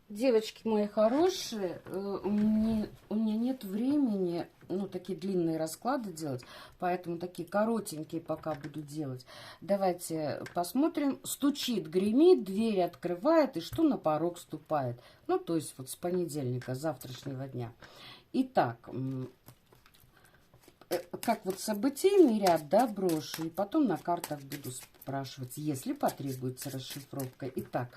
Девочки мои хорошие, у меня нет времени, ну, такие длинные расклады делать, поэтому такие коротенькие пока буду делать. Давайте посмотрим. Стучит, гремит, дверь открывает, и что на порог ступает. Ну, то есть вот с понедельника, с завтрашнего дня. Итак, как вот событийный ряд, да, брошу, и потом на картах буду спрашивать, если потребуется расшифровка. Итак,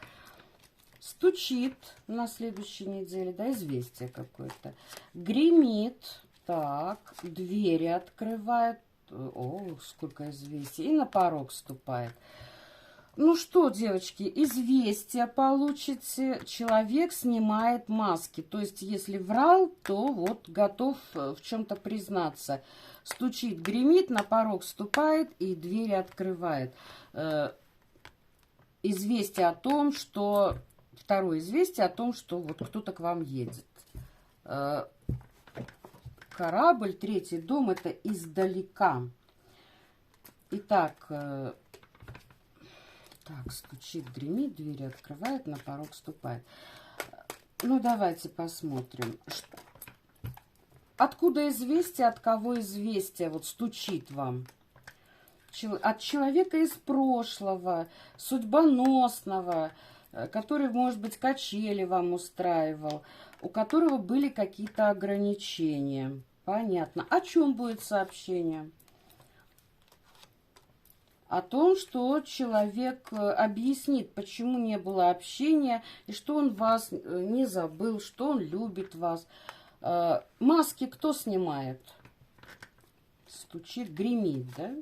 стучит на следующей неделе, да, известие какое-то. Гремит, так, двери открывает. О, сколько известий. И на порог ступает. Ну что, девочки, известие получите. Человек снимает маски. То есть, если врал, то вот готов в чем-то признаться. Стучит, гремит, на порог ступает и двери открывает. Известие о том, что... Второе известие о том, что вот кто-то к вам едет. Корабль, третий дом, это издалека. Итак, так, стучит, гремит, двери открывает, на порог ступает. Ну, давайте посмотрим. Откуда известие, от кого известие вот стучит вам? От человека из прошлого, судьбоносного, который, может быть, качели вам устраивал, у которого были какие-то ограничения. Понятно. О чем будет сообщение? О том, что человек объяснит, почему не было общения, и что он вас не забыл, что он любит вас. Маски кто снимает? Стучит, гремит, да?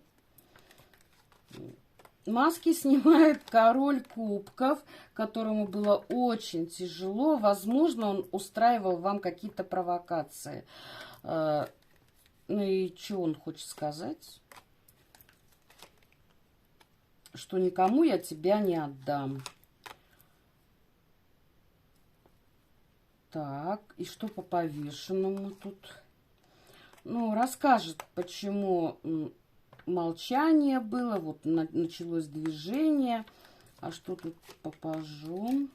Маски снимает король кубков, которому было очень тяжело. Возможно, он устраивал вам какие-то провокации. Ну и что он хочет сказать? Что никому я тебя не отдам. Так, и что по повешенному тут? Ну, расскажет, почему... Молчание было, вот началось движение. А что тут по пажу?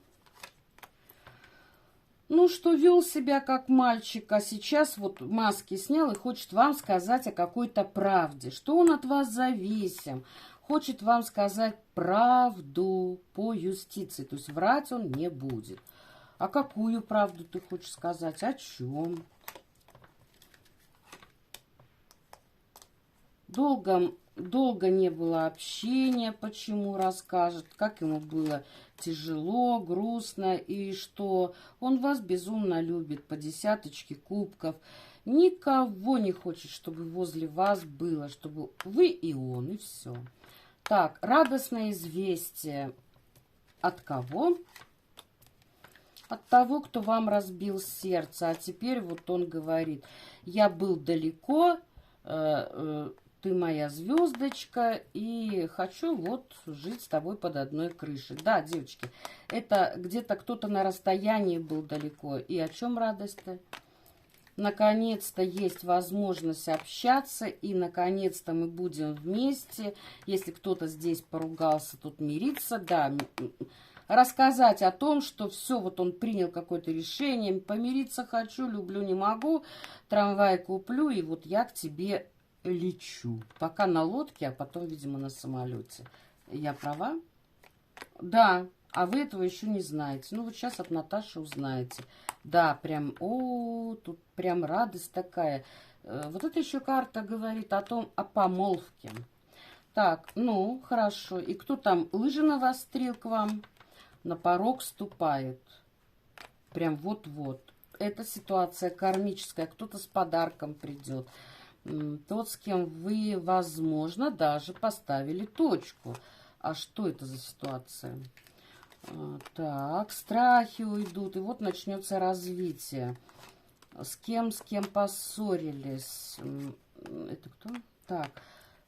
Ну, что вел себя как мальчик, а сейчас вот маски снял и хочет вам сказать о какой-то правде, что он от вас зависим, хочет вам сказать правду по юстиции, то есть врать он не будет. А какую правду ты хочешь сказать? О чем? Долго не было общения, почему расскажет, как ему было тяжело, грустно, и что он вас безумно любит по десяточке кубков. Никого не хочет, чтобы возле вас было, чтобы вы и он, и все. Так, радостное известие от кого? От того, кто вам разбил сердце. А теперь вот он говорит, я был далеко, ты моя звездочка, и хочу вот жить с тобой под одной крышей. Да, девочки, это где-то кто-то на расстоянии был далеко. И о чем радость-то? Наконец-то есть возможность общаться, и наконец-то мы будем вместе. Если кто-то здесь поругался, тут мириться, да, рассказать о том, что все, вот он принял какое-то решение, помириться хочу, люблю, не могу, трамвай куплю, и вот я к тебе лечу. Пока на лодке, а потом, видимо, на самолете. Я права? Да, а вы этого еще не знаете. Ну, вот сейчас от Наташи узнаете. Да, прям, тут прям радость такая. Вот эта еще карта говорит о том, о помолвке. Так, ну, хорошо. И кто там лыжи навострил к вам? На порог ступает. Прям вот-вот. Это ситуация кармическая. Кто-то с подарком придет. Тот, с кем вы, возможно, даже поставили точку. А что это за ситуация? Так, страхи уйдут. И вот начнется развитие. С кем поссорились? Это кто? Так.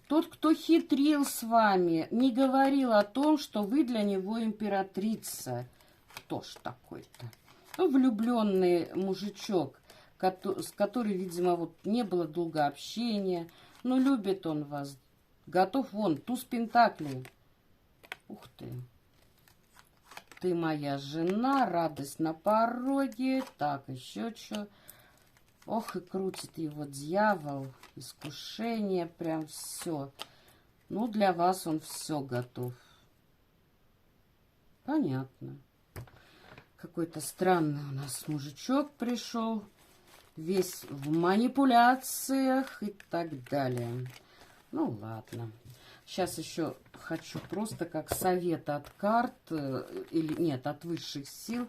Тот, кто хитрил с вами, не говорил о том, что вы для него императрица. Кто ж такой-то? Ну, влюбленный мужичок, с которым, видимо, вот не было долго общения. Но любит он вас. Готов, вон, туз пентаклей. Ух ты. Ты моя жена, радость на пороге. Так, еще что? Ох, и крутит его дьявол, искушение, прям все. Ну, для вас он все готов. Понятно. Какой-то странный у нас мужичок пришел. Весь в манипуляциях и так далее. Ну, ладно. Сейчас еще хочу просто как совет от карт, или нет, от высших сил.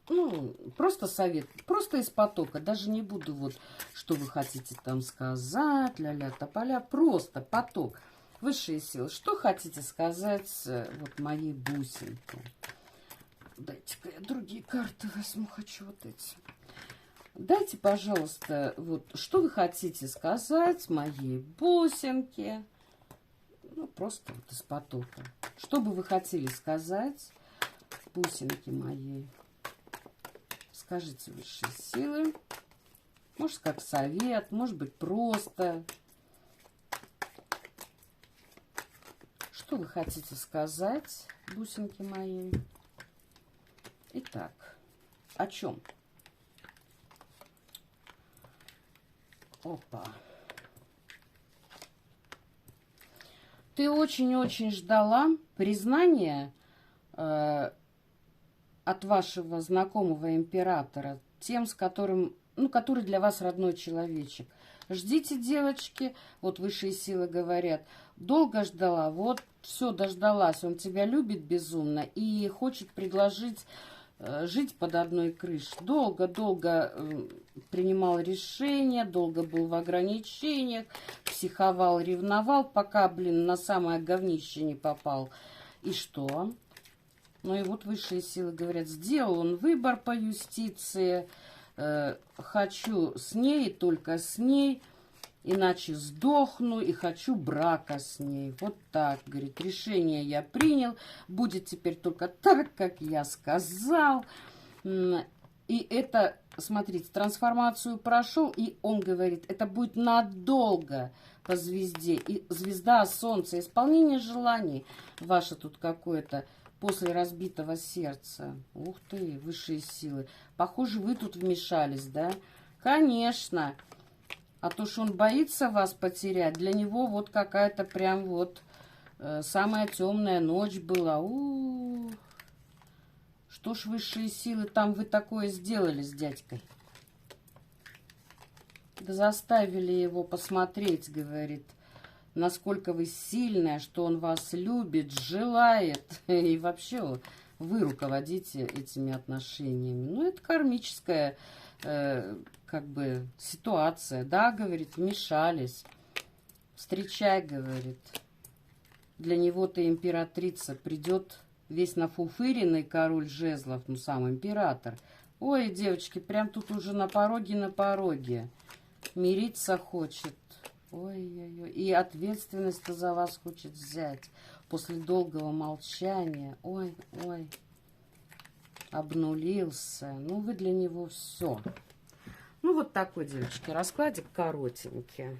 Ну, просто совет, просто из потока. Даже не буду вот, что вы хотите там сказать, ля-ля тополя. Просто поток. Высшие силы. Что хотите сказать вот моей бусинке? Дайте-ка я другие карты возьму, хочу вот эти. Дайте, пожалуйста, вот, что вы хотите сказать моей бусинке? Ну, просто вот из потока. Что бы вы хотели сказать бусинке моей? Скажите, высшие силы. Может, как совет, может быть, просто. Что вы хотите сказать, бусинки мои? Итак, о чем? Опа. Ты очень-очень ждала признания от вашего знакомого императора, тем, с которым, ну, который для вас родной человечек. Ждите, девочки, вот высшие силы говорят, долго ждала, вот все, дождалась, он тебя любит безумно и хочет предложить жить под одной крышей. Долго-долго принимал решения, долго был в ограничениях, психовал, ревновал, пока, блин, на самое говнище не попал. И что? Ну и вот высшие силы говорят, сделал он выбор по юстиции, хочу с ней, только с ней, иначе сдохну, и хочу брака с ней. Вот так, говорит, решение я принял, будет теперь только так, как я сказал. И это, смотрите, трансформацию прошел, и он говорит, это будет надолго по звезде. И звезда, солнце, исполнение желаний ваше тут какое-то после разбитого сердца. Ух ты, высшие силы. Похоже, вы тут вмешались, да? Конечно. А то, что он боится вас потерять, для него вот какая-то прям вот самая темная ночь была. Что ж, высшие силы, там вы такое сделали с дядькой? Да заставили его посмотреть, говорит, насколько вы сильная, что он вас любит, желает. И вообще вы руководите этими отношениями. Ну, это кармическая как бы ситуация, да, говорит, вмешались. Встречай, говорит. Для него ты императрица, придет весь нафуфыренный король жезлов, ну, сам император. Ой, девочки, прям тут уже на пороге. Мириться хочет. Ой-ой-ой. И ответственность-то за вас хочет взять после долгого молчания. Ой-ой. Обнулился. Ну, вы для него все. Ну, вот такой, девочки, раскладик коротенький.